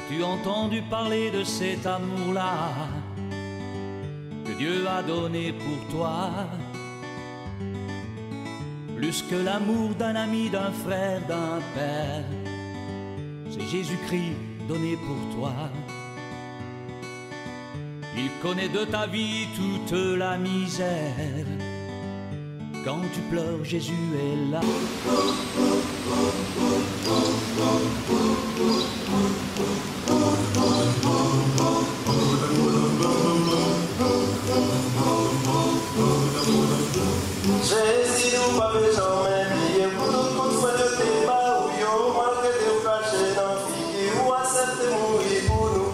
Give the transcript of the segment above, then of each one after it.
As-tu entendu parler de cet amour-là que Dieu a donné pour toi? Plus que l'amour d'un ami, d'un frère, d'un père, c'est Jésus-Christ donné pour toi. Il connaît de ta vie toute la misère. Quand tu pleures, Jésus est là. Jésus nous pas besoin mais pour tout coup de feu de tes bas ou yo malgré tes cachés dans vie ou accepte mourir pour nous.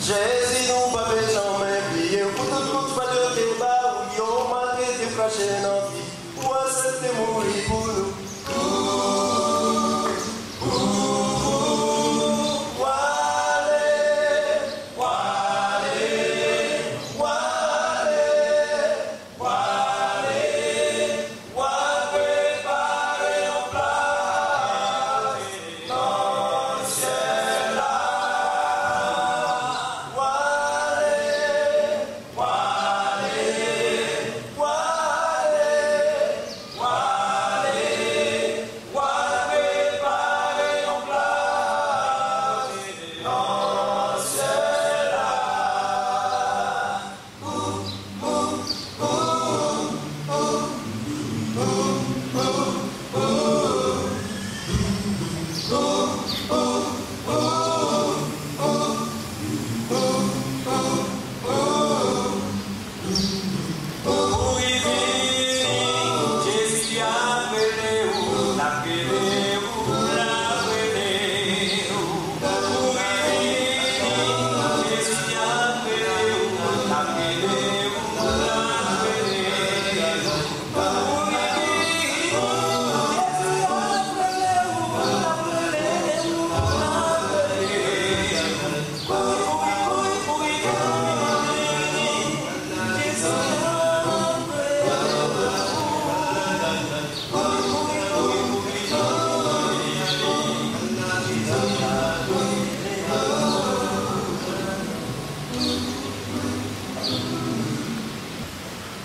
Jésus nous pas besoin mais prier pour tout coup de feu de tes bas ou yo malgré tes cachés dans vie ou accepte mourir pour nous.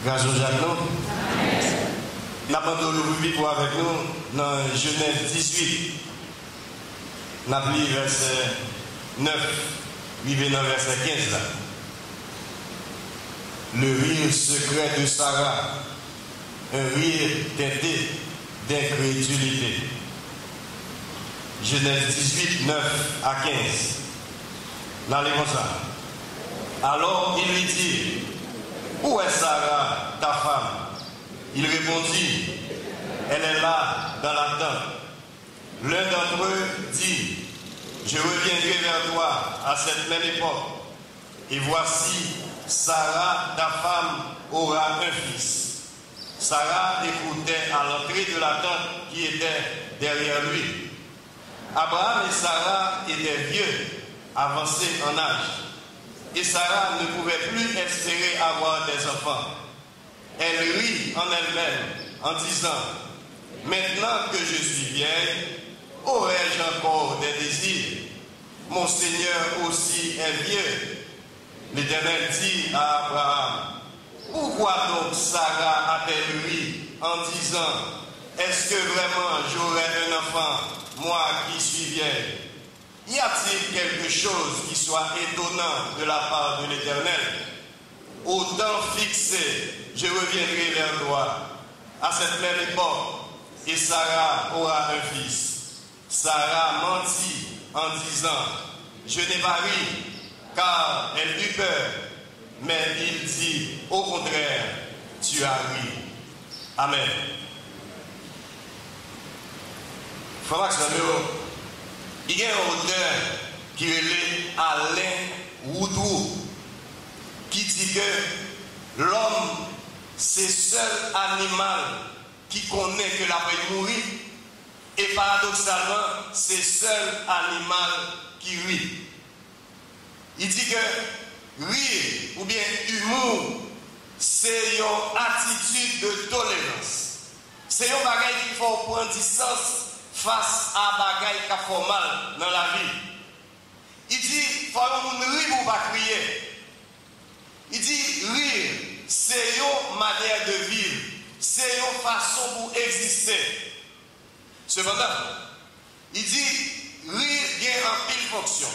Grâce au Jacques, nous avons le vivre avec nous dans Genèse 18. Nous avons lu verset 9, arrivé dans verset 15 là. Le rire secret de Sarah, un rire teinté d'incrédulité. Genèse 18, 9 à 15. Là, les comme ça. Alors il lui dit, où est Sarah, ta femme? Il répondit, elle est là, dans la tente. L'un d'entre eux dit, je reviendrai vers toi à cette même époque, Et voici, Sarah, ta femme, aura un fils. Sarah écoutait à l'entrée de la tente qui était derrière lui. Abraham et Sarah étaient vieux, avancés en âge. Et Sarah ne pouvait plus espérer avoir des enfants. Elle rit en elle-même en disant, « Maintenant que je suis vieille, aurais-je encore des désirs? Mon Seigneur aussi est vieux. » L'Éternel dit à Abraham, « Pourquoi donc Sarah a-t-elle ri en disant, « Est-ce que vraiment j'aurai un enfant, moi qui suis vieille? » Y a-t-il quelque chose qui soit étonnant de la part de l'Éternel? Au temps fixé, je reviendrai vers toi à cette même époque, et Sarah aura un fils. Sarah mentit en disant, « Je n'ai pas ri, car elle eut peur. » Mais il dit, au contraire, « Tu as ri. » Amen. Frère il y a un auteur qui est Alain Woodrow qui dit que l'homme, c'est le seul animal qui connaît que la vie mourir, et paradoxalement, c'est le seul animal qui rit. Il dit que rire ou bien humour, c'est une attitude de tolérance. C'est un bagage qui faut prendre distance face à bagage qui fait mal dans la vie. Il dit, il faut que nous rire ou pas crier. Il dit, rire, c'est une manière de vivre. C'est une façon pour exister. Cependant, il dit, rire vient en pile fonction.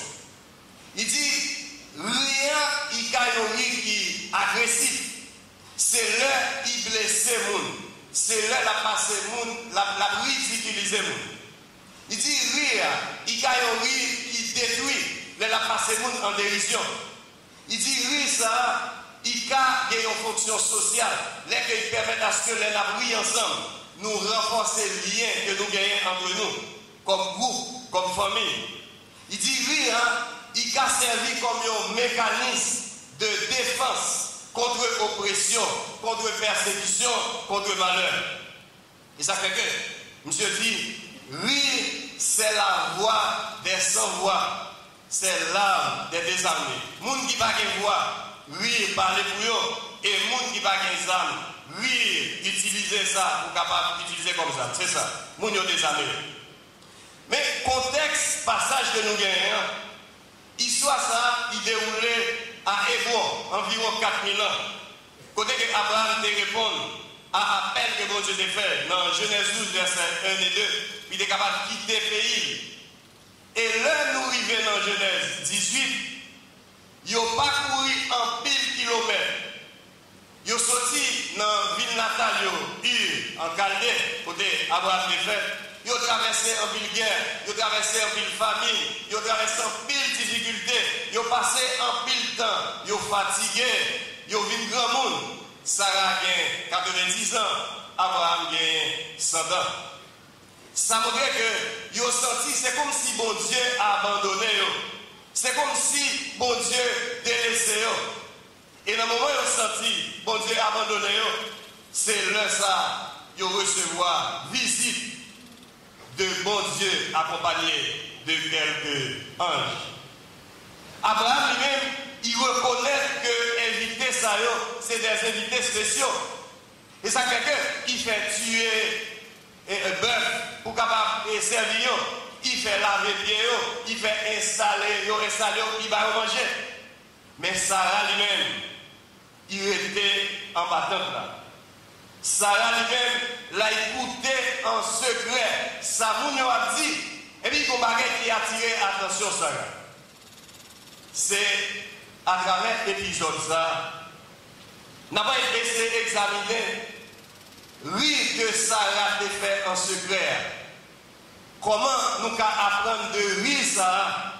Il dit, rien il y a un rire qui est agressif. C'est là qu'il blesse le monde. C'est là la passe le monde, la ridiculiser le monde. Il dit, rire, il y a un rire qui détruit, la passe le monde en dérision. Il dit, rire ça, il y a une fonction sociale, qui permet à ce que les rire ensemble, nous renforcer le lien que nous gagnons entre nous, comme groupe, comme famille. Il dit, rire, il a servi comme un mécanisme de défense contre oppression, contre persécution, contre malheur. Et ça fait que, monsieur dit, rire, c'est la voix des sans-voix, c'est l'âme des désarmés. Moun qui n'a pas de voix, rire, parler pour eux, et moun qui n'a pas de âme, rire, utiliser ça, pour capable d'utiliser comme ça. C'est ça, moun yo désarmés. Mais contexte, passage que nous gagnons, histoire ça, il déroulait à Hébron, environ 4000 ans. Côté que Abraham te répond à l'appel que bon Dieu te fait dans Genèse 12, versets 1 et 2, il est capable de quitter le pays. Et là, nous arrivons dans Genèse 18, il n'a pas couru en pile kilomètres. Il est sorti dans la ville natale, Ur, en Chaldée, côté Abraham te fait. Ils ont traversé en ville guerre, ils ont traversé en ville famine, ils ont traversé en pile difficulté, ils ont passé en pile temps, ils ont fatigué, ils ont vu un grand monde. Sarah a 90 ans, Abraham a 100 ans. Ça montre que ils ont senti, c'est comme si bon Dieu a abandonné eux. C'est comme si bon Dieu délaissé eux. Et dans le moment où ils ont senti bon Dieu a abandonné eux, c'est là ça, ils ont recevoir visite de bon Dieu accompagné de quelques anges. Abraham lui-même, il reconnaît que inviter ça, c'est des invités spéciaux. Et ça fait qu'il fait tuer un bœuf pour capable servir, il fait laver pied, il fait installer, il va manger. Mais Sarah lui-même, il était en battante là. Sarah lui-même l'a écouté en secret. Samoun a dit, et puis il y a un bagage qui a attiré l'attention Sarah. C'est à travers l'épisode ça, n'a pas essayé d'examiner oui que Sarah a fait en secret. Comment nous pouvons apprendre de rire ça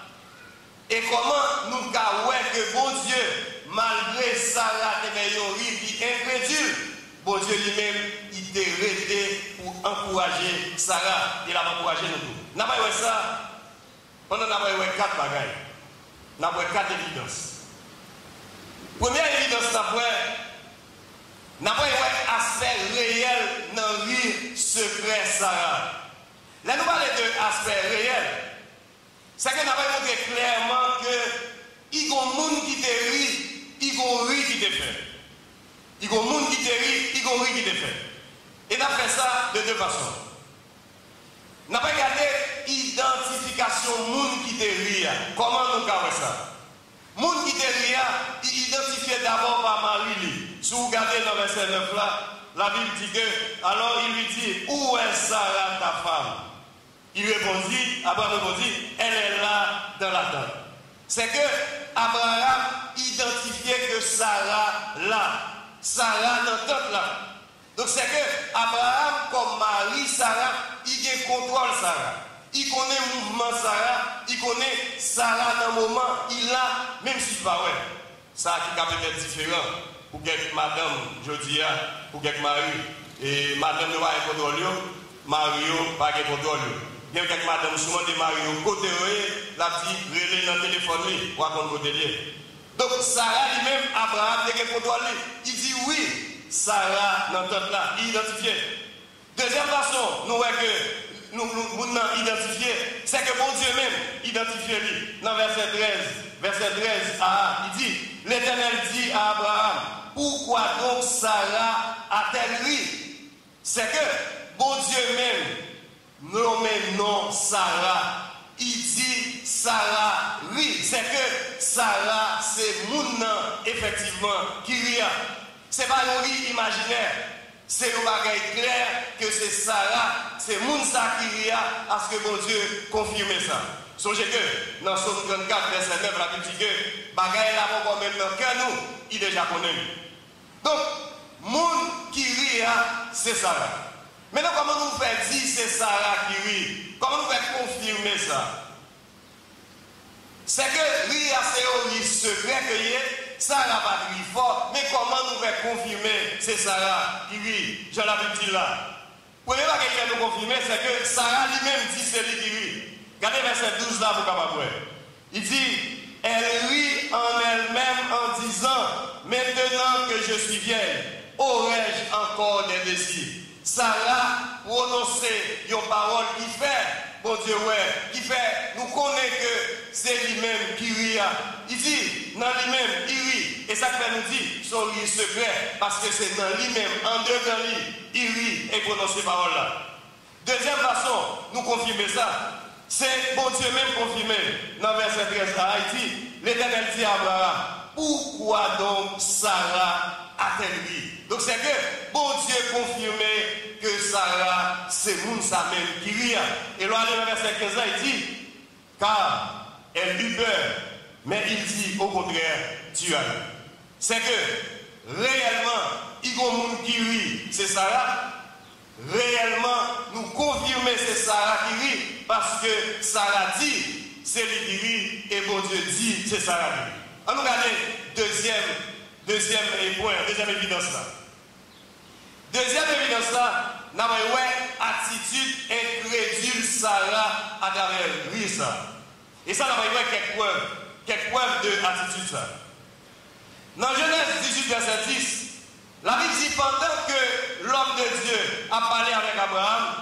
et comment nous pouvons voir que bon Dieu, malgré Sarah qui est un rire qui est incrédule, bon Dieu lui-même, il t'a arrêté pour encourager Sarah. Il a encouragé nous tous. Nous avons vu ça pendant 4 bagailles. Nous avons 4 évidences. Première évidence, n'a pas un aspect réel dans le secret Sarah. Là, nous parlons de aspect réel. C'est que nous avons montré clairement que il y a des gens qui te rient, il y a des gens qui te fait. Il y a des gens qui te rient, il y a des gens qui te fait. Et nous avons fait ça de deux façons. Nous avons regardé l'identification des gens qui te rient. Comment nous avons fait ça? Les gens qui te rient, ils identifient d'abord par Marie. Si vous regardez dans le verset 9 là, la Bible dit que, alors il lui dit, où est Sarah ta femme? Il répondit, Abraham répondit, elle est là dans la tente. C'est que Abraham identifiait que Sarah là, Sarah dans la tente là. Donc c'est que Abraham, comme mari Sarah, il contrôle Sarah. Il connaît le mouvement Sarah, il connaît Sarah dans le moment, il a, même si pas ouais, ça qui peut être différent. Pour quelques madame, je dis, pour quelques mari, et madame ne va pas contrôler, Mario pas contrôler. Il y a quelques madame, souvent des Mario, côté la petite relais dans le téléphone, pour raconter côté lié. Donc Sarah lui-même, Abraham, il contrôle, il dit oui, Sarah dans le là, il identifie. Deuxième façon, nous voyons que nous identifié, c'est que bon Dieu même identifie lui. Dans verset 13, il dit, l'Éternel dit à Abraham, pourquoi donc Sarah a-t-elle ri? C'est que bon Dieu même nommé non Sarah. Il dit Sarah rit. C'est que Sarah, c'est mon nom, effectivement, qui rit. Ce n'est pas un rit imaginaire. C'est un bagage clair que c'est Sarah, c'est mon ça qui rit à ce que bon Dieu confirme ça. Songez que dans Somme 34, verset 9, la Bible dit que bagage là pour même dans cœur nous, il déjà connaît. Donc, monde qui rit, c'est Sarah. Maintenant, comment nous fait dire c'est Sarah qui rit? Comment nous fait confirmer ça? C'est que rit à théorie secret que y est, Sarah pas rit fort, mais comment nous fait confirmer c'est Sarah qui rit? Jean la Bible dit là. Premier chose qui fait nous confirmer, c'est que Sarah lui-même dit c'est lui qui rit. Regardez verset 12 là pour capable. Il dit, elle rit en elle-même en disant, maintenant que je suis vieille, aurais-je encore des désirs? Sarah prononçait une parole qui fait, bon Dieu, ouais, qui fait, nous connaissons que c'est lui-même qui rit. Il dit, dans lui-même, il rit. Et ça fait nous dire, son lit secret, parce que c'est dans lui-même, en dedans lui, il rit et prononce ces paroles-là. Deuxième façon, nous confirmer ça, c'est bon Dieu même confirmé. Dans verset 13, il dit, l'Éternel dit à Abraham, pourquoi donc Sarah a-t-elle ri? Donc c'est que bon Dieu confirmé que Sarah, c'est Mounsa même qui rit. Et là, dans verset 15, il dit, car elle eut peur, mais il dit au contraire, tu as. C'est que réellement, il y a un monde qui rit, c'est Sarah. Réellement, nous confirmons c'est Sarah qui rit, parce que Sarah dit, c'est lui qui rit, et bon Dieu dit, c'est Sarah qui rit. On nous regarde deuxième point, deuxième évidence là. Deuxième évidence là, nous avons attitude incrédule Sarah à travers lui ça. Et ça, nous avons quelques preuves de attitude ça. Dans Genèse 18, verset 10, la Bible dit pendant que l'homme de Dieu a parlé avec Abraham,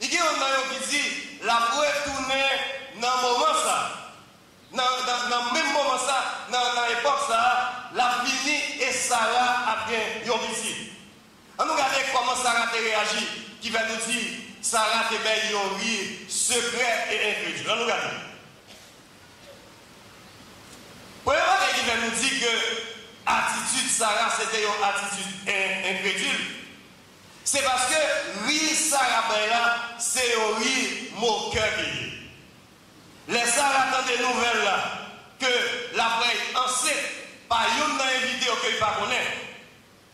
il y a un homme qui dit, la retourner dans le moment ça. Dans le même moment ça, dans l'époque ça, la fini et Sarah a bien yon petit. On nous regarde comment Sarah a réagi, qui va nous dire, Sarah te bien yon rire secret et incrédule. On nous regarde. Première chose qui va nous dire que attitude Sarah c'était une attitude incrédule. C'est parce que rire Sarah là, c'est un rire moqueur qui est. Les Sarah attendent des nouvelles là, que la vraie enceinte, par une dans une vidéo que il ne connaît pas.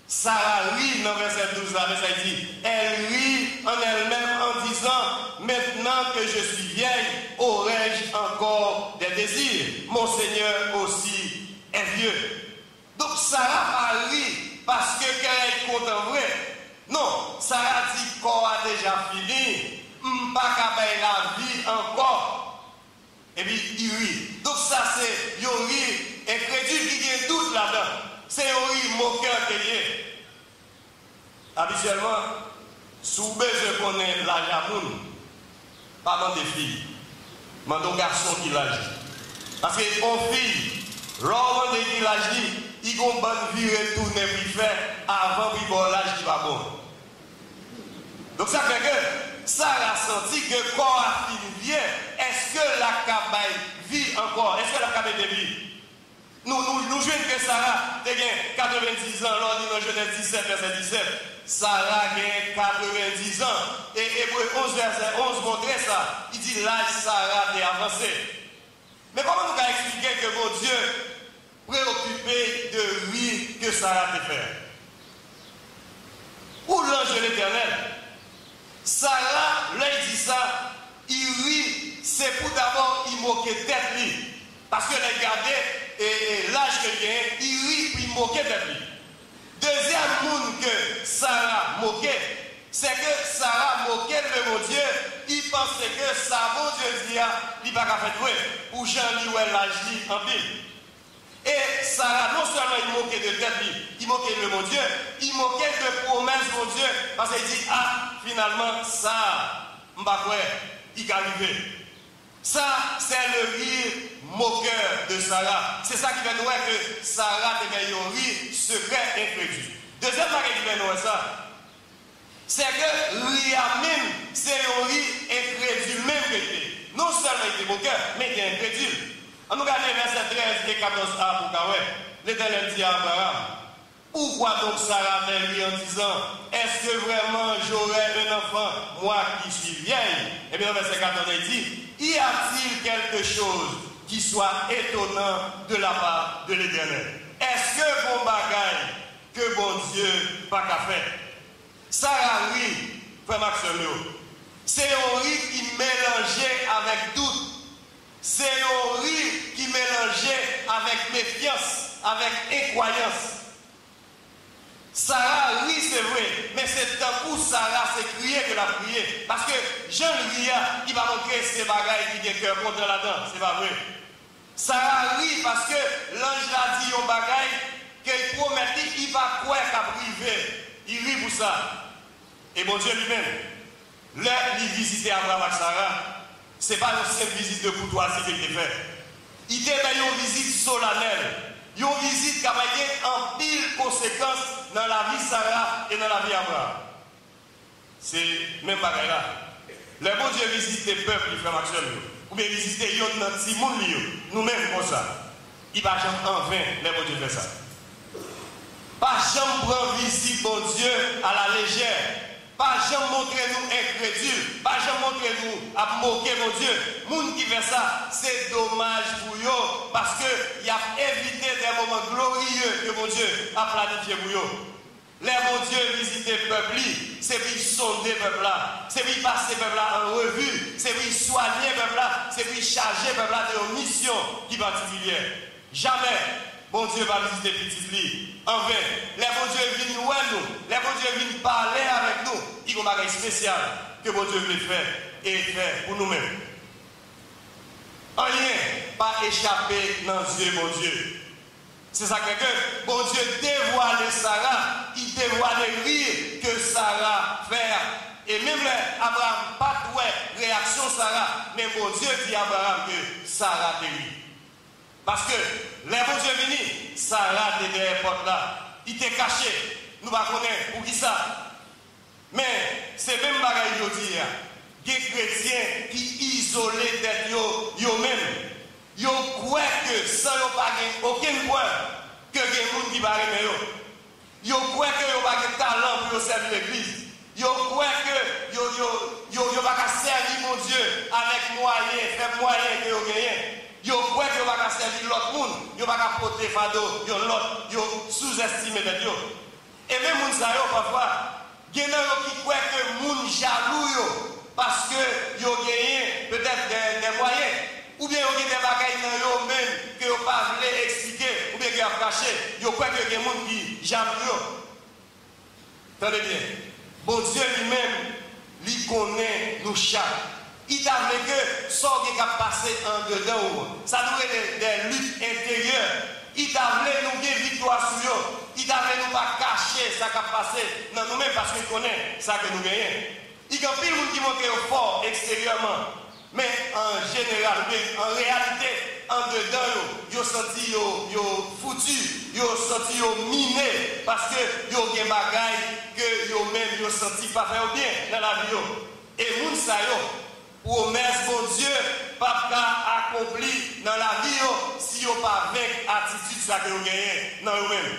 Sarah rit dans verset 12 là, mais ça dit, elle rit en elle-même en disant, maintenant que je suis vieille, aurais-je encore des désirs? Mon Seigneur aussi est vieux. Donc Sarah a ri parce que qu'elle est content vrai. Non, Sarah dit qu'on a déjà fini, pas qu'à la vie encore. Et puis il rit. Donc ça c'est un rire incrédule qui a un doute là-dedans. cœur payé. Habituellement, sous besoin qu'on ait l'âge à moun, pas dans des filles, mais dans des garçons qui l'âge. Parce que on fille, l'homme qui l'âge, il a une bonne vie retourner puis faire avant puis bon l'âge qui va bon. Donc ça fait que ça a senti que le corps a fini bien. Est-ce que la cabaye vit encore? Est-ce que la cabaye vit? Nous jouons que Sarah a 90 ans, lors de Genèse 17, verset 17. Sarah a 90 ans. Et Hébreu 11, verset 11 montrait ça. Il dit l'âge Sarah est avancé. Mais comment nous allons expliquer que mon Dieu préoccupé de lui que Sarah a fait? Où l'ange de l'Éternel? Sarah, là il dit ça, il rit, c'est pour d'abord il moquer tête lui. Parce que les gardés, l'âge que il a, il rit puis il moquait tête lui. Deuxième monde que Sarah moquait, c'est que Sarah moquait le mon Dieu, il pensait que ça, mon Dieu dit, il va pas faire jouer, pour Jean-Louis l'âge en pile. Et Sarah, non seulement il moquait de tête, il moquait de mon Dieu, il moquait de promesses mon Dieu, parce qu'il dit, ah, finalement, ça, il est arrivé. Ça, c'est le rire moqueur de Sarah. C'est ça qui fait nous que Sarah devait un rire secret incrédule. Deuxième chose qui fait nous ça, c'est que Riamim, c'est un rire incrédule même que il. Non seulement il était moqueur, mais il est incrédule. On nous regarde verset 13 et 14a pour Kawé. L'Éternel dit à Abraham, pourquoi donc Sarah m'a lui en disant, est-ce que vraiment j'aurai un enfant, moi qui suis vieille? Et bien, verset 14, il dit, y a-t-il quelque chose qui soit étonnant de la part de l'Éternel? Est-ce que bon bagaille que bon Dieu pas qu'à faire? Sarah, oui, frère Maxime, c'est un rire qui mélangeait avec doute. C'est un rire qui mélangeait avec méfiance, avec incroyance. Sarah rit, c'est vrai, mais c'est un coup Sarah s'est crié que la prié. Parce que Jean Ria, il va montrer ces bagailles qui ont cœur contre là-dedans. C'est pas vrai. Sarah rit parce que l'ange l'a dit aux bagailles qu'il promettait, il va croire qu'à priver. Il rit pour ça. Et mon Dieu lui-même, là, il visitait Abraham avec Sarah. Ce n'est pas une simple visite de courtoisie qu'il a fait. Il était une visite solennelle. Une visite qui a en pile conséquences dans la vie Sarah et dans la vie Abraham. C'est même pareil là. Le bon Dieu visite le peuple, il fait Maxime. Ou bien visiter un petit monde, nous-mêmes comme ça. Il va jamais en vain, le bon Dieu fait ça. Pas jamais prendre visite, bon Dieu, à la légère. Pas jamais montrer nous incrédules. Pas jamais montrer nous à moquer mon Dieu. Moun qui fait ça, c'est dommage pour eux. Parce qu'il a évité des moments glorieux que mon Dieu a planifié pour eux. Les mon Dieu visiter le peuple, c'est pour sonder le peuple là. C'est pour passer le peuple là en revue. C'est pour soigner le peuple là. C'est pour charger le peuple là de mission qui particulière. Jamais. Bon Dieu va visiter petit lit. En vain, les bon Dieu viennent nous, les bon Dieu viennent parler avec nous. Il y a un bagage spécial que bon Dieu veut faire et faire pour nous-mêmes. Rien pas échapper dans Dieu, mon Dieu. C'est ça que bon Dieu dévoile Sarah, il dévoile le rire que Sarah fait. Et même Abraham pas de réaction Sarah, mais mon Dieu dit à Abraham que Sarah te rit. Parce que les bon Dieu venu, Sarah était derrière la porte là. Il était caché. Nous ne connaissons pas pour qui ça. Mais c'est même bagaille que je dis. Il y a des chrétiens qui isolent d'être eux-mêmes. Ils croient que sans aucun point que les gens qui vont arriver. Ils croient qu'ils n'ont pas de talent pour servir l'église. Ils croient que ils ne vont pas servir mon Dieu avec moyens, faire moyens que vous gagnez. Ils croient qu'ils ne vont pas servir l'autre monde. Ils ne vont pas porter fardeau. Ils sous-estimé d'eux. Et même les gens parfois, il y en a qui croient que les gens jaloux parce qu'ils ont gagné peut-être des moyens. Ou bien il y a des bagailles dans eux-mêmes que vous ne pouvez pas expliquer, ou bien qu'ils ont caché. Ils croient qu'il y a des gens qui jaloux. Tenez bien. Bon Dieu lui-même, lui connaît nos chaque. Il t'a dit que ce qui a passé en dedans, ça nous est des luttes intérieures. Il t'a dit nous une victoire sur eux. Il t'a dit ça qui a passé dans nous-mêmes parce qu'ils connaissent ça que nous gagnons. Il y a pile de monde qui montre fort extérieurement, mais en général, en réalité, en dedans, ils ont senti foutu, ils ont senti miné parce que ils ont des bagailles que eux-mêmes ils ont senti pas faire bien dans la vie. Et les gens, pour mettre bon Dieu, pas accompli dans la vie si ils n'ont pas avec attitude ça que vous gagnez dans eux-mêmes.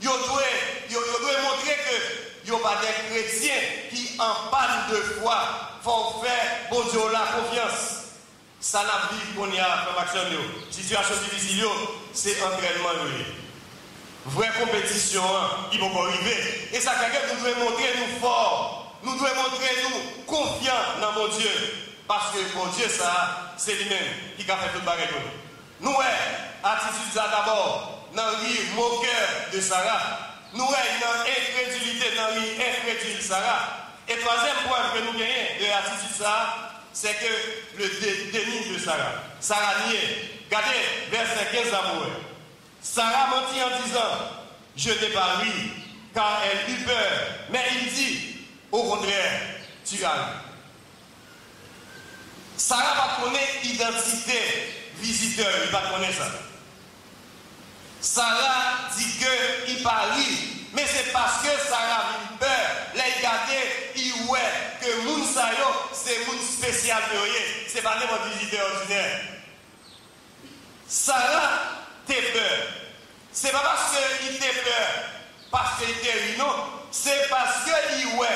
Ils doivent montrer que ils n'ont pas des chrétiens qui en panne de foi font faire bon Dieu la confiance. Ça n'a pas dit qu'on y a comme action. Situation difficile, c'est entraînement. Vraie compétition, il va arriver. Et ça, quelqu'un nous doit montrer nous forts. Nous devons montrer nous confiants dans mon Dieu. Parce que mon Dieu, ça, c'est lui-même qui a fait tout le bagage. Nous, attitude ça d'abord, dans le moqueur de Sarah. Nous, dans l'incrédulité, dans l'incrédule Sarah. Et troisième point que nous gagnons de l'attitude ça, c'est que le déni de Sarah. Sarah niait. Regardez, verset 15 d'amour. Sarah mentit en disant, je n'ai pas ri, car elle eut peur. Mais il dit, au contraire, tu as ri. Sarah va connaître l'identité visiteur, il va connaître ça. Sarah dit qu'il parie, mais c'est parce que Sarah a eu peur. Là, il regardait, il voit que moun sayo, c'est moun spécial, c'est pas n'importe visiteur ordinaire. Sarah t'a peur. C'est pas parce qu'il t'a peur, parce qu'il t'a eu, non. C'est parce qu'il voit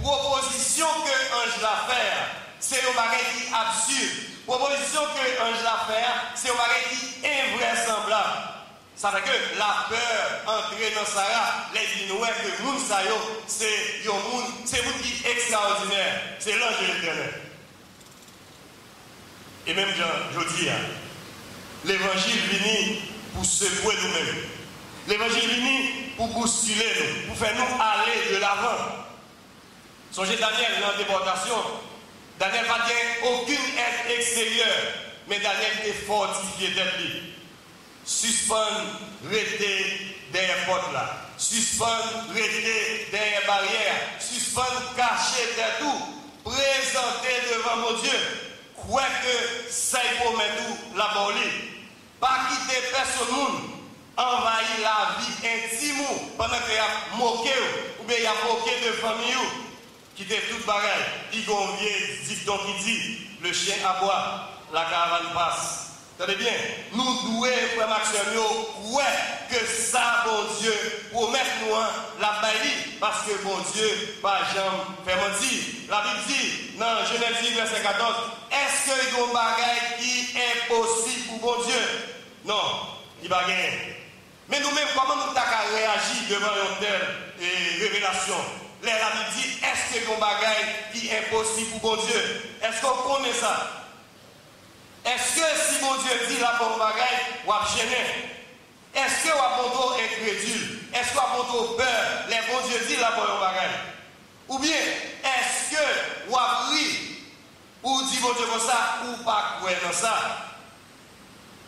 proposition que Ange l'a faire. C'est un bagage qui est absurde. Proposition que Ange l'a faire, c'est un bagage qui est invraisemblable. Ça fait que la peur entrer dans Sarah, les dit que moun sayo, c'est un monde qui est extraordinaire. C'est l'ange de l'Éternel. Et même je dis, l'évangile vient pour secouer nous-mêmes. L'évangile vient pour bousculer nous, pour faire nous aller de l'avant. Songez Daniel dans la déportation. Daniel n'a pas aucune aide extérieure, mais Daniel est fortifié d'être lui. Suspendre, rester derrière porte là. Suspendre, rester derrière barrière. Suspendre, cacher derrière tout. Présenter devant mon Dieu. Quoi que ça y pour mettre tout la bolie. Pas quitter personne. Envahir la vie intime pendant qu'il y a moqué ou bien il y a moqué de famille. Quitter toute bagaille. Il y a un vieil dicton qui dit le chien aboie, la caravane passe. Attendez bien, nous devons, frère Maxime, ouais, que ça, bon Dieu, promettre nous la baille, parce que bon Dieu, pas jamais fait mentir. La Bible dit, dans Genèse 10, verset 14, est-ce qu'il y a un bagage qui est possible pour bon Dieu? Non, il va gagner. Mais nous-mêmes, comment nous avons réagi devant une telle révélation? La Bible dit, est-ce qu'il y a un bagage qui est possible pour bon Dieu? Est-ce qu'on connaît ça? Est-ce que si mon Dieu dit la bonne bagaille, ou à gêner? Est-ce que ou à bon incrédule? Est-ce que ou à bon peur? Les bon Dieu dit la bonne bagaille? Ou bien, est-ce que ou à ri? Ou dit bon Dieu comme ça, ou pas quoi dans ça?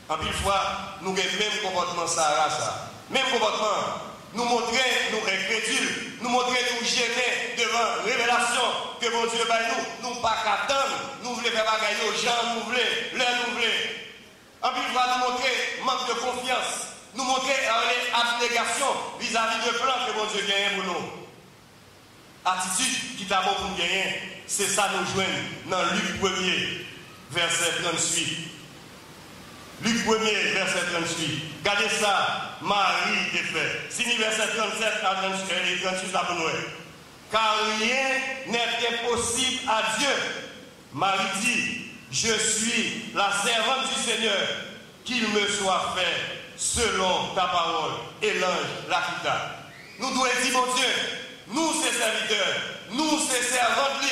En plus fois, nous avons le même comportement ça. Même comportement. Nous montrer, nous incrédules, nous montrer, nous gêner devant révélation que mon Dieu va nous pas qu'attendre, nous voulons faire bagailler aux gens, nous voulons, nous voulons. En plus, il va nous montrer manque de confiance, nous montrer abnégation vis-à-vis de plan que mon Dieu gagne pour nous. Attitude qui t'a bon pour nous gagner, c'est ça nous joignent dans Luc 1er, verset 38. Luc 1er, verset 38. Regardez ça, Marie est fait. Signé verset 37 à 38 là pour nous. Car rien n'est impossible à Dieu. Marie dit, je suis la servante du Seigneur, qu'il me soit fait selon ta parole. Et l'ange la quitta. Nous devons dire, mon Dieu, nous ces serviteurs, nous ces servantes,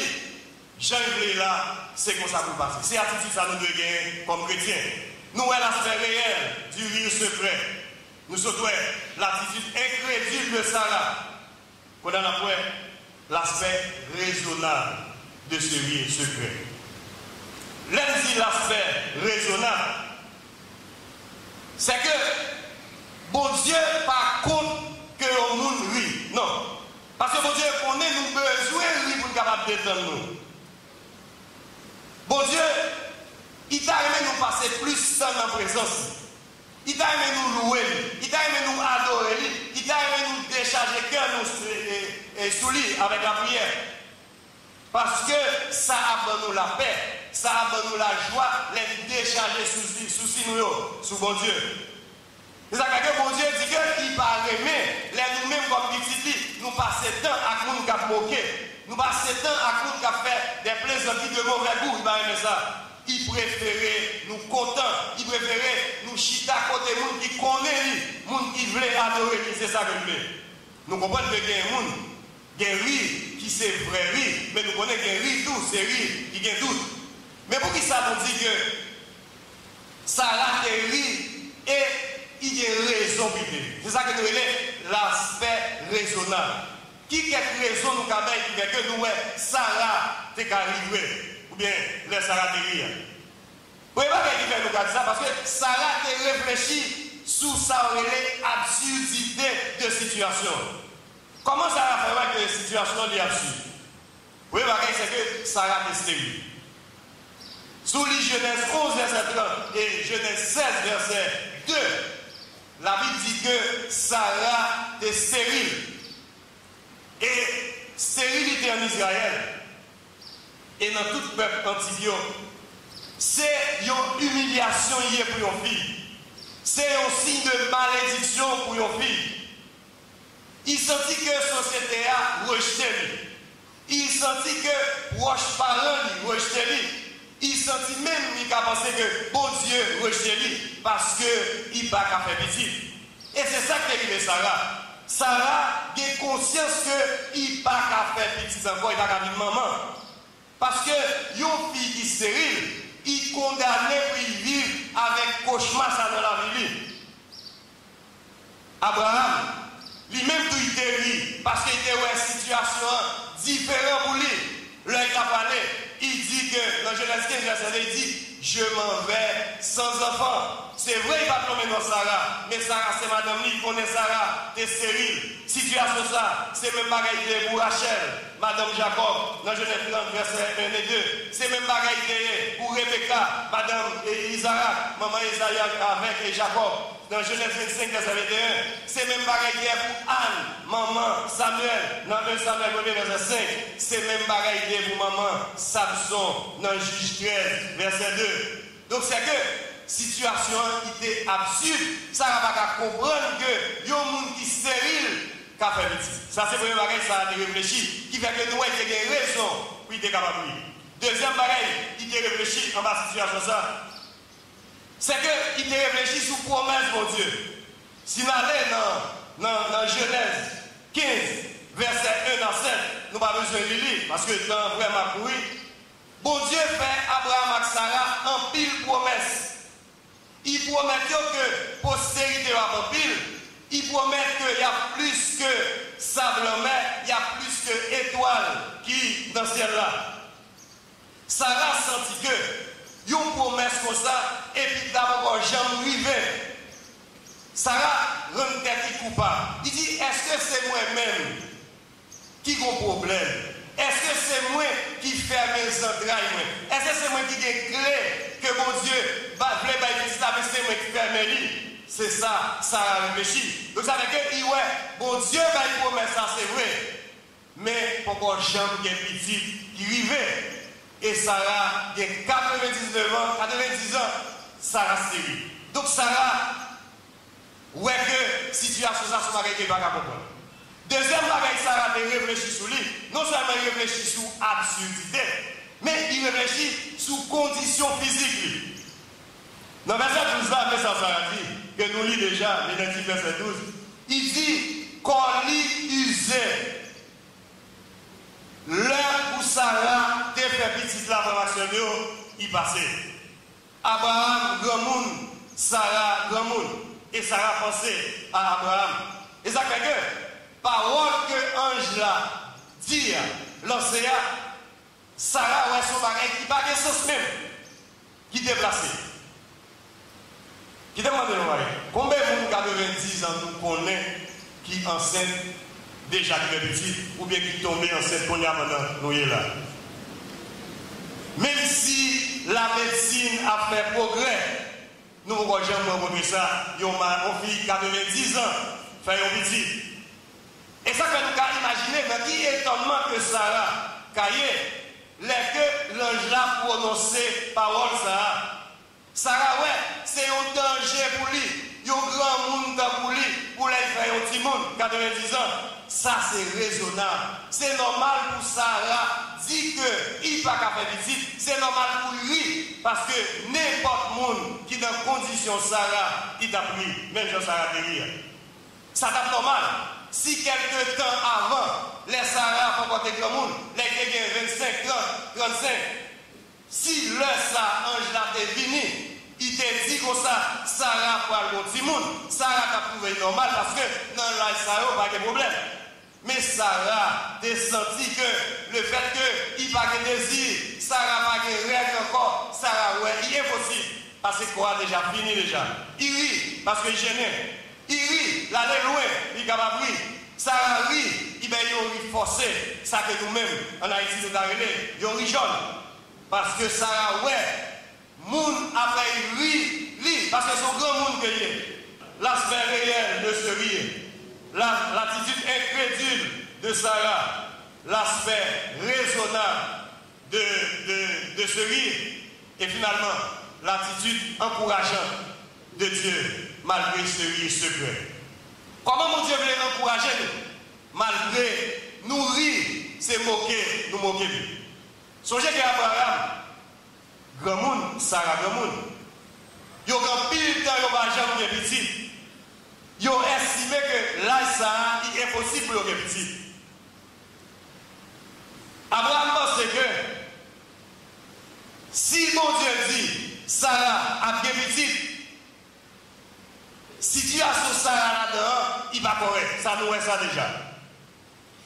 Jean-Yves là, c'est comme ça pour passer. C'est attitude ça nous devons gagner comme chrétiens. Nous avons l'aspect réel du rire secret. Nous souhaitons l'attitude incrédule de Sarah. Qu'on a l'aspect raisonnable de ce rire secret. L'un dit l'aspect raisonnable. C'est que bon Dieu, par contre, que le monde rit. Non. capable d'étendre nous. Bon Dieu, il t'a aimé nous passer plus de temps en présence. Il t'a aimé nous louer, il t'a aimé nous adorer, il t'a aimé nous décharger cœur nous sous lui avec la prière. Parce que ça a nous la paix, ça a nous la joie, les décharger sous nous, sous bon Dieu. C'est ça que bon Dieu dit qu'il va aimer, les nous-mêmes comme petits, nous passons temps à nous qui moquer, nous passons temps à nous qui fait des plaisanteries de mauvais goût, il va aimer ça. Il préférait nous contents, il préférait nous chita côté monde qui connaît lui, monde qui veut adorer lui, c'est ça que nous voulons. Nous comprenons que il y a un monde, il y a un riz qui c'est vrai riz, mais nous connaissons qu'il y a un riz tout, c'est riz qui a doute. Mais pour qui ça nous dit que Sarah est riz et il y a une raison pour lui. C'est ça que nous voulons, l'aspect raisonnable. Qui quelque raison nous avons qui fait que nous, Sarah est arrivée? Ou bien les Sarah de rire. Vous voyez pas qui fait nous dire ça parce que Sarah a réfléchi sur sa absurdité de situation. Comment Sarah fait voir que la situation est absurde? Vous voyez pas c'est que Sarah est stérile. Sous les Genèse 11 verset 30 et Genèse 16 verset 2, la Bible dit que Sarah est stérile. Et stérilité en Israël et dans tout peuple antibio, c'est une humiliation pour une fille. C'est un signe de malédiction pour une fille. Il sentit que la société a rejeté lui. Il sentit que proches parents lui rejeté lui. Il sentit même qu'il a pensé que bon Dieu rejeté lui parce qu'il n'a pas fait petit. Et c'est ça qui est arrivé Sarah. Sarah a conscience qu'il n'a pas fait petit encore, il n'a pas fait maman. Parce que une fille qui est stérile, il condamné pour vivre avec cauchemar ça dans la vie. Abraham, lui-même tout il était ri, parce qu'il était dans une situation différente pour lui. Là, il a parlé, il dit que dans Genèse 15, verset 2, il dit je m'en vais sans enfant. C'est vrai, il va tomber dans Sarah, mais Sarah, c'est madame, il connaît Sarah, t'es stérile. Situation ça, c'est même bagaille pour Rachel, madame Jacob, dans Genèse 30, verset 1 et 2. C'est même bagaille pour Rebecca, madame Isaac, maman Isaïe avec Jacob. Dans Genèse 25, verset 21, c'est même bagaille pour Anne, maman Samuel, dans 1 Samuel 1, verset 5. C'est même bagaille pour maman Samson, dans Juge 13, verset 2. Donc c'est que situation était absurde. Ça ne va pas comprendre que il y a un monde qui est stérile qui a fait petit. Ça c'est le premier bagage ça a réfléchi, qui fait que nous avons une raison pour être capable de. Deuxième bagage, il a réfléchi en bas de situation ça. C'est qu'il a réfléchi sur promesse mon Dieu. Si nous allons dans Genèse 15, verset 1 à 7, nous n'avons pas besoin de lire parce que le temps vraiment couru. Bon Dieu fait Abraham et Sarah en pile promesse. Il promet que postérité va en pile. Il promet qu'il y a plus que sable en mer, il y a plus que étoiles qui dans le ciel là. Sarah sentit que il y a une promesse comme ça, et puis d'abord jamais arrivé. Sarah rend tête coupable. Il dit est-ce que c'est moi-même qui ai un problème? Est-ce que c'est moi qui ferme mes entrailles? Est-ce que c'est moi qui ai clé que mon Dieu va faire mais c'est moi qui ferme lui? C'est ça, ça a réfléchi. Donc ça veut dire que ouais, bon Dieu va y promettre ça, c'est vrai. Mais pourquoi jamais un petit qui vivait? Et Sarah, il y a 99 ans, 90 ans, Sarah stérile. Donc Sarah, ouais que situation ça se marie qui va pas comprendre. Deuxième bagage, Sarah a réfléchi sur lui. Non seulement il réfléchit sur absurdité, mais il réfléchit sur conditions physiques. Dans verset 12 là, Sarah dit, que nous lit déjà, Lévitique verset 12, il dit qu'on lit usé. L'heure où Sarah t'a fait petite l'information, il passait. Abraham, grand monde, Sarah, grand monde. Et Sarah pensait à Abraham. Et ça fait que, parole que l'ange là dit, l'océan, Sarah, ouais, son bagage qui n'a pas de sens même, qui déplacé. Qui demande le bagage. Combien de monde 90 ans nous connaissent qui enceinte déjà qui est petit, ou bien qui tombe enceinte qu'on y a pendant nous là. Même si la médecine a fait progrès, nous ne pouvons jamais rencontrer ça. On fille 90 ans, fait un petit. Et ça fait nous imaginer, mais qui est étonnement que Sarah, Caillé, que l'ange l'a prononcé parole Sarah, ouais, c'est un danger pour lui. Il y a un grand monde pour lui, pour lui faire un petit monde, 90 ans. Ça, c'est raisonnable. C'est normal pour Sarah dire qu'il n'a pas qu'à faire visite. C'est normal pour lui, parce que n'importe monde qui est dans condition Sarah, il t'a pris, même si Sarah derrière. Ça tape normal. Si quelque temps avant, les Sarah font porter grand monde, les gens 25, 30, 35, si le ça, ange là t'est venu, il t'a dit comme ça, Sarah pour le petit monde, Sarah t'a trouvé normal parce que dans la Sarah, pas de problème. Mais Sarah t'a senti que le fait qu'il n'a pas de désir, Sarah n'a pas de règle encore, Sarah, ouais, il est impossible. Parce que quoi, déjà fini déjà. Il rit parce qu'il est gêné. Il rit, l'aller loin, il est capable de rire. Sarah rit, il rit forcé. Ça que nous-mêmes, en Haïti, nous avons dit, il rit jaune. Parce que Sarah, ouais, moun après il rit, parce que c'est un grand monde qu'il est. L'aspect réel de ce rire, l'attitude incrédule de Sarah, l'aspect raisonnable de ce rire, et finalement, l'attitude encourageante de Dieu, malgré ce rire secret. Comment mon Dieu voulait encourager nous? Malgré nous rire, c'est moquer, nous moquer lui. Songez qu'Abraham, grand monde, Sarah, grand monde, ils ont pile de temps, ils ont pas jamais petit. Ils ont estimé que là, ça, il est impossible pour les petits. Abraham pense que si mon Dieu dit, Sarah a bien petit, situation Sarah là-dedans, il va correct. Ça nous est ça déjà.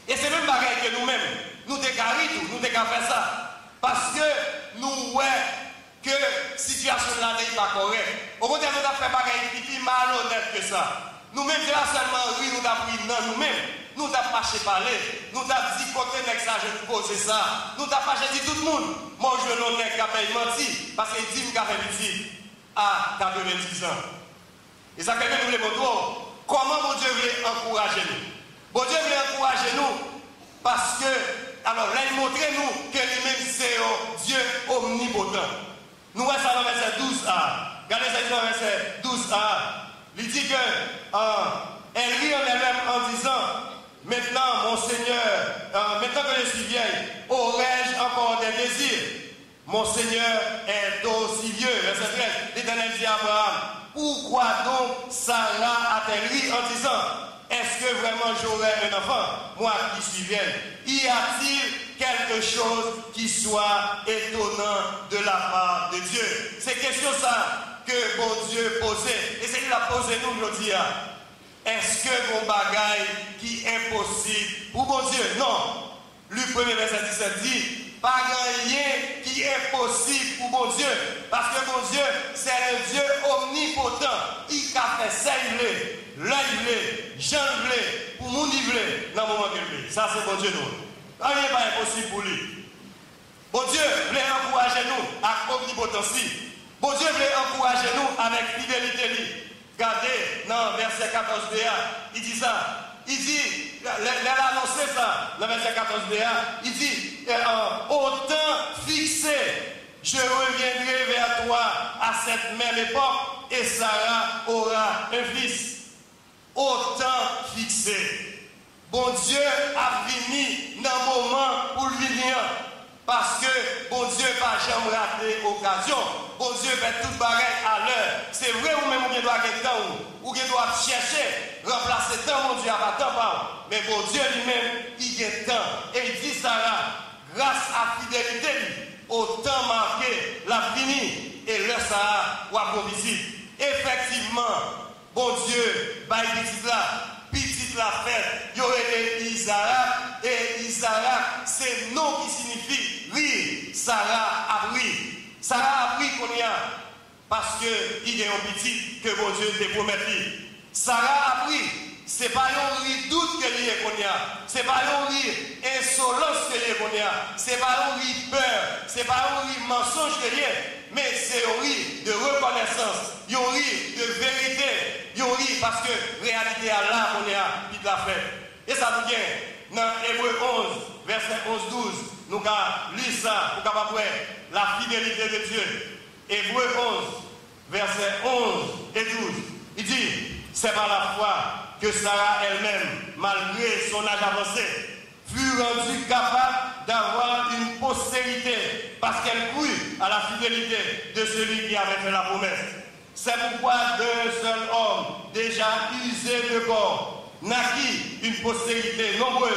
Et c'est même pareil que nous-mêmes, nous décarrons tout, nous décarrons faire ça. Parce que nous voyons que la situation là n'est pas correcte. Au contraire, nous avons fait pareil qui est plus malhonnête que ça. Nous-mêmes, c'est là seulement oui, nous avons pris dans nous-mêmes. Nous avons marché parler. Nous avons dit côté nègre ça, je ne pose ça. Nous avons pas dit tout le monde. Moi, je ne l'ai pas menti. Parce qu'il dit qu'il a fait petit à 90 ans. Et ça fait que nous voulons montrer comment mon Dieu veut encourager nous. Mon Dieu veut encourager nous parce que, alors là, il montre nous que lui-même c'est un Dieu omnipotent. Nous voyons ça dans le verset 12a. Regardez ça dans le verset 12a. Il dit que elle rit en elle-même en disant, maintenant mon Seigneur, maintenant que je suis vieille, aurais-je encore des désirs? Mon Seigneur est aussi vieux. Verset 13. L'Éternel dit à Abraham, pourquoi donc Sarah a-t-elle ri en disant, est-ce que vraiment j'aurai un enfant, moi qui suis vieille? Y a-t-il quelque chose qui soit étonnant de la part de Dieu? C'est question ça que bon Dieu posait. Et c'est lui qui l'a posé nous aujourd'hui. Est-ce que mon bagaille qui est impossible pour bon Dieu? Non. Luc 1er verset 17 dit, pas rien qui est possible pour mon Dieu. Parce que mon Dieu, c'est un Dieu omnipotent. Il a fait ça, il est, là il est, Jean il est, pour mon il est, dans le moment qu'il est. Ça, c'est mon Dieu, nous. Rien n'est pas impossible pour lui. Bon Dieu voulait encourager nous avec omnipotence. Bon Dieu voulait encourager nous avec fidélité. Regardez, dans verset 14b, il dit ça. Il dit, elle a annoncé ça, dans verset 14b, il dit, au temps fixé, je reviendrai vers toi à cette même époque et Sarah aura un fils. Au temps fixé. Bon Dieu a fini dans le moment où il vient. Parce que bon Dieu n'a pas jamais raté l'occasion. Bon Dieu fait tout pareil à l'heure. C'est vrai ou même on doit être temps ou on doit chercher, remplacer temps, mon Dieu n'a pas temps. Mais bon Dieu lui-même, il a temps. Et il dit Sarah, grâce à fidélité, au temps marqué, l'a fini. Et le Sarah ou a visite. Effectivement, bon Dieu, bah il là. Petite la fête, il y aurait Isaac, et Isaac, c'est nom qui signifie rire. Sarah a pris. Sarah a pris qu'on y a, parce qu'il y a un petit que mon Dieu te promet. Sarah a pris, c'est pas un doute que lié qu'on y a, c'est pas un insolence que lié qu'on y a, c'est pas un peur, c'est pas un mensonge que lié, mais c'est un riz de reconnaissance, un riz de vérité, un riz parce que réalité à là qu'on y a, qui l'a fait. Et ça nous vient dans Hébreux 11, verset 11-12, nous avons lu ça, nous avons voir la fidélité de Dieu. Hébreux 11, verset 11 et 12, il dit, c'est par la foi que Sarah elle-même, malgré son âge avancé, fut rendue capable d'avoir une postérité parce qu'elle crut à la fidélité de celui qui avait fait la promesse. C'est pourquoi d'un seul homme, déjà usé de corps, naquit une postérité nombreuse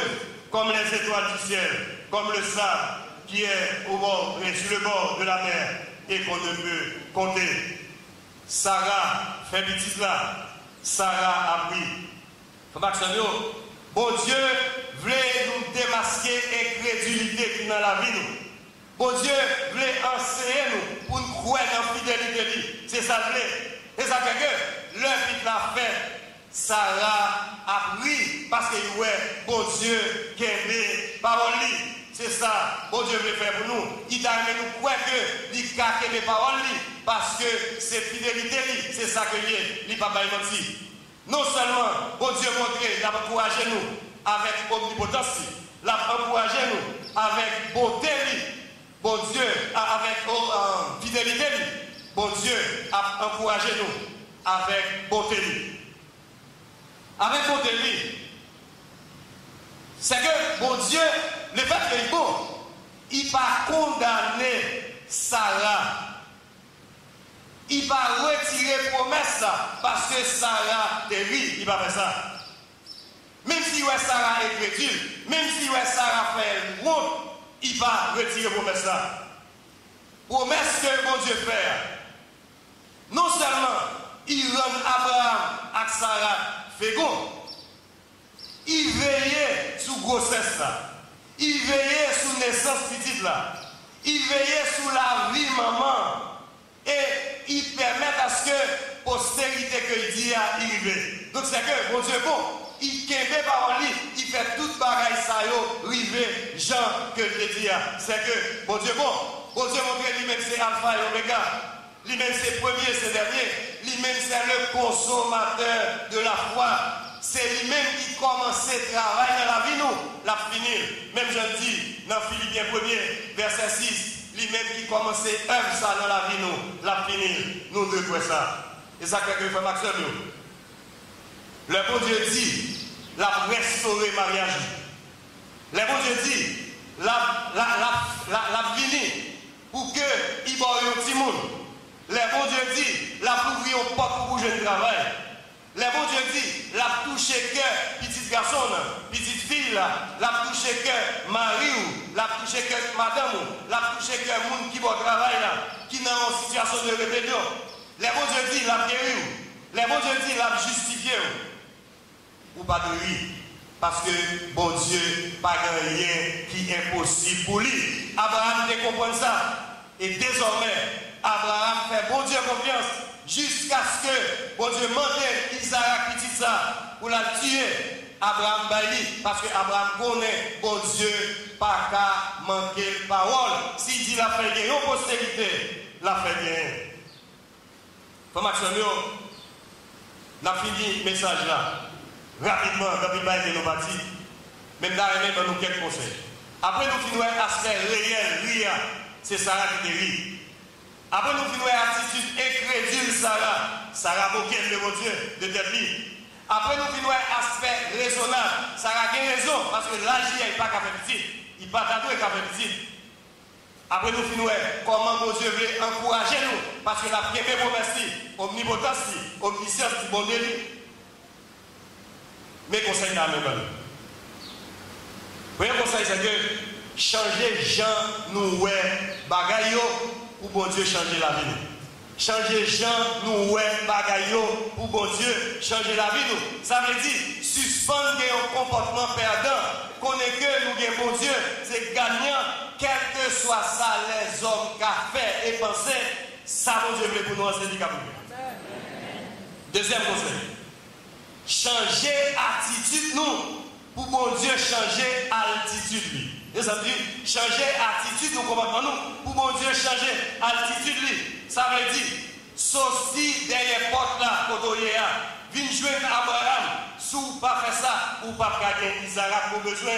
comme les étoiles du ciel, comme le sable qui est au bord et sur le bord de la mer et qu'on ne peut compter. Sarah fait petit là. Sarah a pris. Bon Dieu voulait nous démasquer l'incrédulité qui est dans la vie. Bon Dieu voulait enseigner nous pour nous croire dans la fidélité. C'est ça que voulait. C'est ça que l'heure qui l'a fait, Sarah a pris parce que bon Dieu qui aimait parole. C'est ça, bon Dieu veut faire pour nous. Il t'a aimé nous croire que il a aimé parole parce que c'est fidélité, c'est ça que il n'est pas menti. Non seulement, bon Dieu montré, il a encouragé nous avec omnipotence, il a encouragé nous avec beauté, bon Dieu, avec fidélité, bon Dieu a encouragé nous avec beauté. Avec beauté, c'est que, bon Dieu, le fait qu'il est bon, il va condamner Sarah. Il va retirer promesse parce que Sarah dévie, il va faire ça. Même si Sarah est crédule, même si Sarah fait honte, il va retirer promesse. Promesse que bon Dieu fait. Non seulement il rend Abraham à Sarah fécond, il veillait sous grossesse là. Il veillait sous naissance petite là. Il veillait sous la vie maman. Et il permet à ce que postérité que il dit à arriver. Donc c'est que bon Dieu bon, il kembe par lui, il fait toute bagaille ça yo river Jean que je dis. C'est que bon Dieu montre lui-même c'est alpha et oméga. Lui-même c'est premier, c'est dernier. Lui-même c'est le consommateur de la foi. C'est lui-même qui commence le travail dans la vie, nous, l'a finir. Même je dis, dans Philippiens 1er, verset 6, lui-même qui commence œuvre ça dans la vie, nous, l'a finir. Nous devons ça. Et ça, quelqu'un fait Maxime. Le bon Dieu dit, l'a restaurer mariage. Le bon Dieu dit, l'a fini pour que il y ait un petit monde. Le bon Dieu dit, l'a ouvrir une porte pour bouger le travail. Le bon Dieu dit, l'a touché que petit garçon, petite fille, l'a touché que mari, l'a touché que madame, l'a touché que monde qui va travailler, qui est dans une situation de rébellion. Le bon Dieu dit, l'a guéri. Le bon Dieu dit, l'a justifié. Ou pas de lui. Parce que bon Dieu, pas rien qui est impossible pour lui. Abraham te comprend ça. Et désormais, Abraham fait bon Dieu confiance. Jusqu'à ce que bon Dieu mande Isaac petit ça pour la tuer. Abraham bailli parce que Abraham connaît bon Dieu pas qu'à manquer parole. S'il dit la fait bien, une postérité, la fait bien. Comme Maxime, on a fini le message là. Rapidement, quand il va être innovatif, même dans nous quelques conseils. Après nous finissons l'aspect réel, c'est Sarah qui dérive. Après nous finissons l'attitude incrédule Sarah moquée de mon Dieu, de tête libre. Après nous finissons l'aspect raisonnable, Sarah a raison, parce que l'âge n'est pas qu'à faire petit, il n'est pas tatoué qu'à faire petit. Après nous finissons comment mon Dieu veut encourager nous, parce que la première promesse, omnipotence, omniscience, bon Dieu. Mais conseil n'a même pas. Le premier conseil, c'est que changer gens nous bagaille pour bon Dieu changer la vie. Changer gens nous bagaille pour bon Dieu changer la vie. Ça veut dire suspendre un comportement perdant. Connaître que nous avons bon Dieu, c'est gagnant, quel que soit ça, les hommes qui ont fait et pensé, ça bon Dieu veut pour nous enseigner. Deuxième conseil. changer attitude nous, pour bon Dieu changer altitude lui. Et ça veut dire changer attitude nous comportement nous, pour bon Dieu changer altitude lui. Ça veut dire, sorti derrière porte là, côté viens jouer Abraham, si vous pas faire ça, ou pas gagner Isaac pour besoin.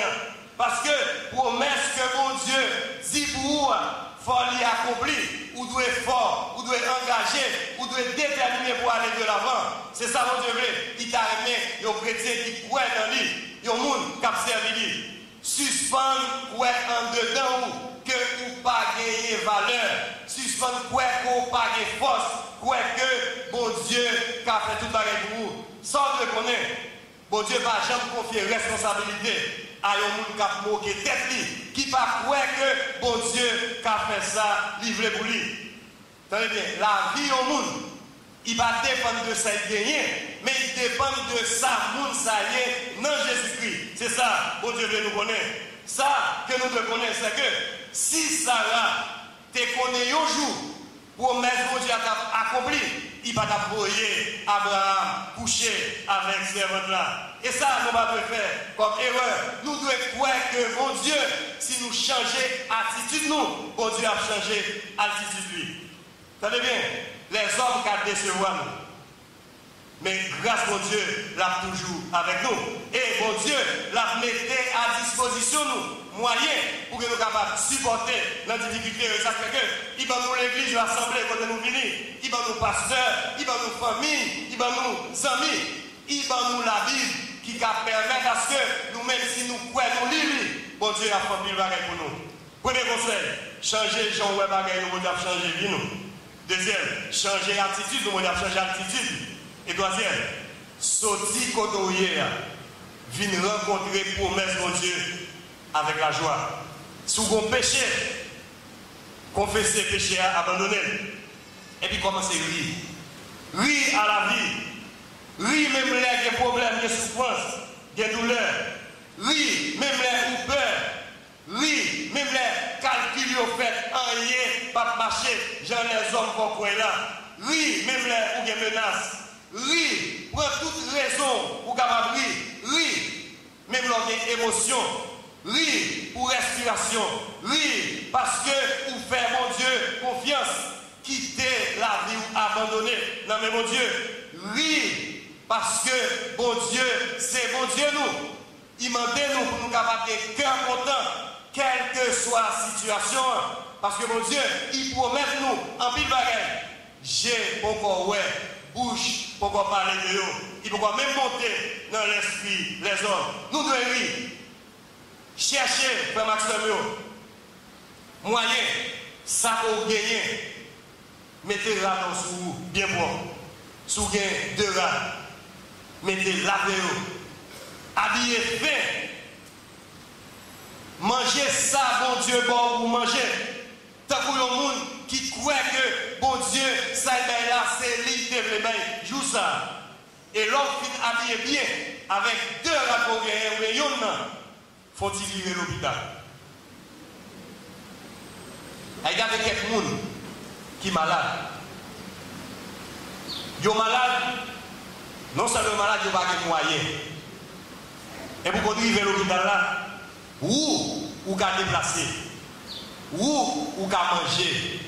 Parce que promesse que mon Dieu dit pour vous, il faut l'accomplir, ou doit être fort, ou doit être engagé, ou doit être déterminé pour aller de l'avant. C'est ça mon Dieu veut. Il t'a aimé, il y a un chrétien qui croit dans lui, il y a un monde qui a servi. Suspendre quoi en dedans ou que vous pas gagner valeur, suspendre quoi que vous pas gagner force, quoi que bon Dieu qui a fait tout pareil pour vous. Sans le connaître, bon Dieu va jamais confier responsabilité à un monde qui a moqué tête qui pas croire que bon Dieu qui a fait ça, livré pour lui. Tenez bien, la vie au monde, il va dépendre de ça gagner, mais il dépend de ça, monde ça y est, non Jésus-Christ. C'est ça, bon Dieu veut nous connaître. Ça que nous devons connaître, c'est que si Sarah te connaît un jour, promesse bon Dieu a accompli, il va t'approcher Abraham coucher avec servante là. Et ça, nous devons faire comme erreur. Nous devons croire que bon Dieu, si nous changeons attitude, nous, bon Dieu a changé attitude lui. Tenez bien, les hommes qui décevoir nous. Mais grâce à Dieu, l'a toujours avec nous. Et bon Dieu, l'a mettait à disposition nous moyens pour que nous soyons capables de supporter la difficulté. Ça fait que, il va nous l'église, l'assemblée, quand nous venons, il va nous pasteurs, il va nous familles, il va nous amis, il va nous la Bible qui permet à ce que nous, même si nous croyons nous bon Dieu a fait mille bagages pour nous. Premier conseil, changer Jean ouais bagages, nous devons changer vie nous. Deuxième, changer attitude, nous devons changer attitude. Et troisième, sortir côté venir rencontrer promesse mon Dieu avec la joie. Si vous avez péché, confessez péché, abandonnez. Et puis commencez à rire. Rire à la vie. Rire même les des problèmes, des souffrances, des douleurs. Rire même les ou peur. Rire même les calculs au fait, en rien, pas marcher, j'en les hommes pour quoi là. Rire même les ou des menaces. Rire, prends toute raison pour capable rire. Rire, même lors des émotions. Rire pour respiration. Rire parce que vous faites, mon Dieu, confiance. Quitter la vie ou abandonner. Non mais mon Dieu, rire parce que, bon Dieu, c'est bon Dieu nous. Il m'a dit nous pour nous capables de cœur content, quelle que soit la situation. Parce que mon Dieu, il promet nous en pile bagaille. J'ai encore ouais. Bouche pour parler de eux. Il peut même monter dans l'esprit les hommes. Nous devons rire. Chercher, frère Maxime, moyen, ça pour gagner. Mettez la dans sous vous, bien bon. Sous gain de rats. Mettez lavez-vous. Habillez fin. Mangez ça, bon Dieu, bon vous mangez. Tant que le monde qui croit que, bon Dieu, ça est là, c'est lui qui le bain, joue ça. Et l'homme qui habillé bien, avec deux rapports et un faut-il virer l'hôpital. Il y a quelques gens qui sont malades. Ils sont malades, non seulement malades, ils n'ont pas de moyens. Et pour qu'on virer l'hôpital là, ou qu'à déplacer. Ou qu'à manger,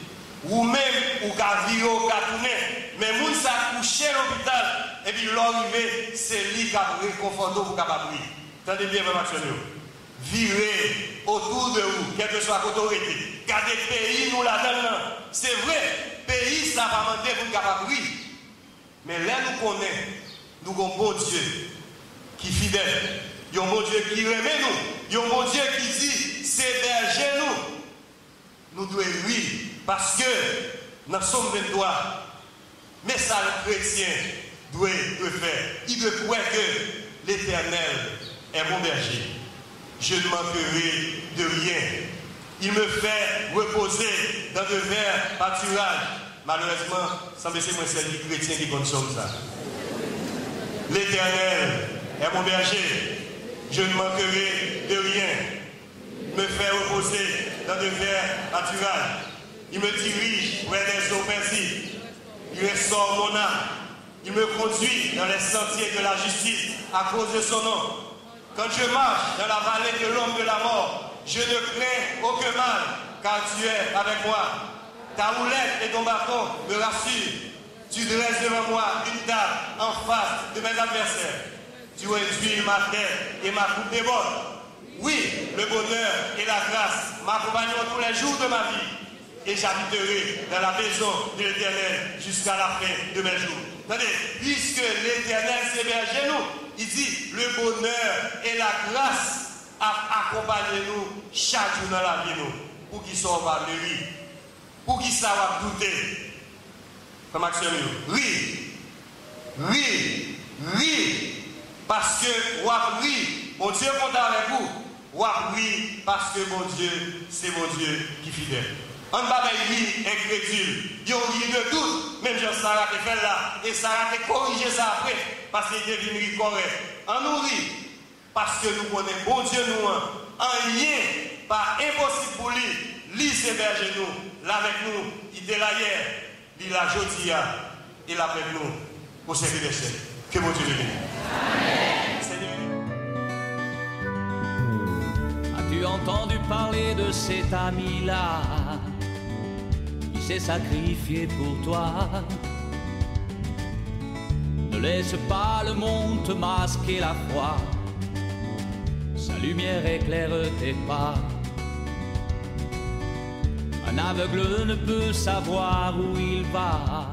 ou même ou qu'à vivre, ou qu'à tourner. Mais moun sa couché à l'hôpital, et puis l'arrivée, c'est lui qui a réconforté pour capable. Tendez bien, Mme Maxime. Virez autour de vous, quelle que soit l'autorité. Gardez le pays, nous là-dedans. C'est vrai, pays, ça va demander pour capable. Mais là, nous connaissons, nous avons un bon Dieu qui est fidèle. Il y a un bon Dieu qui remet nous. Il y a un bon Dieu qui dit, c'est berger nous. Nous devons rire parce que nous sommes 23. Mais ça, le chrétien doit faire. Il doit croire que l'Éternel est mon berger. Je ne manquerai de rien. Il me fait reposer dans de verts pâturages. Malheureusement, ça me semble que c'est les chrétiens qui consomment ça. L'Éternel est mon berger. Je ne manquerai de rien. Me fait reposer dans de verts pâturages. Il me dirige vers des eaux paisibles. Il restaure mon âme. Il me conduit dans les sentiers de la justice à cause de son nom. Quand je marche dans la vallée de l'ombre de la mort, je ne crains aucun mal, car tu es avec moi. Ta houlette et ton bâton me rassurent. Tu dresses devant moi une table en face de mes adversaires. Tu réduis ma tête et ma coupe déborde. Oui, le bonheur et la grâce m'accompagneront tous les jours de ma vie. Et j'habiterai dans la maison de l'Éternel jusqu'à la fin de mes jours. Attendez, puisque l'Éternel s'héberge chez nous, il dit le bonheur et la grâce accompagnent nous chaque jour dans la vie, nous, pour qu'ils soient par le riz, pour qu'ils savent douter. Comme action, ri, parce que ri, mon Dieu compte avec vous, ri, parce que mon Dieu, c'est mon Dieu qui est fidèle. On ne va pas ri incrédule, il ri de doute, même Jean-Sarah qui fait là, et Sarah qui corrige ça après, parce qu'il devient ri correct. On nous rit, parce que nous connaissons bon Dieu nous, en rien, pas impossible pour lui, lui s'héberge nous, là avec nous, il est là hier, il est là aujourd'hui, il est là avec nous, au siècle des siècles. Que mon Dieu le bénisse. As-tu entendu parler de cet ami-là qui s'est sacrifié pour toi? Ne laisse pas le monde te masquer la foi. Sa lumière éclaire tes pas. Un aveugle ne peut savoir où il va.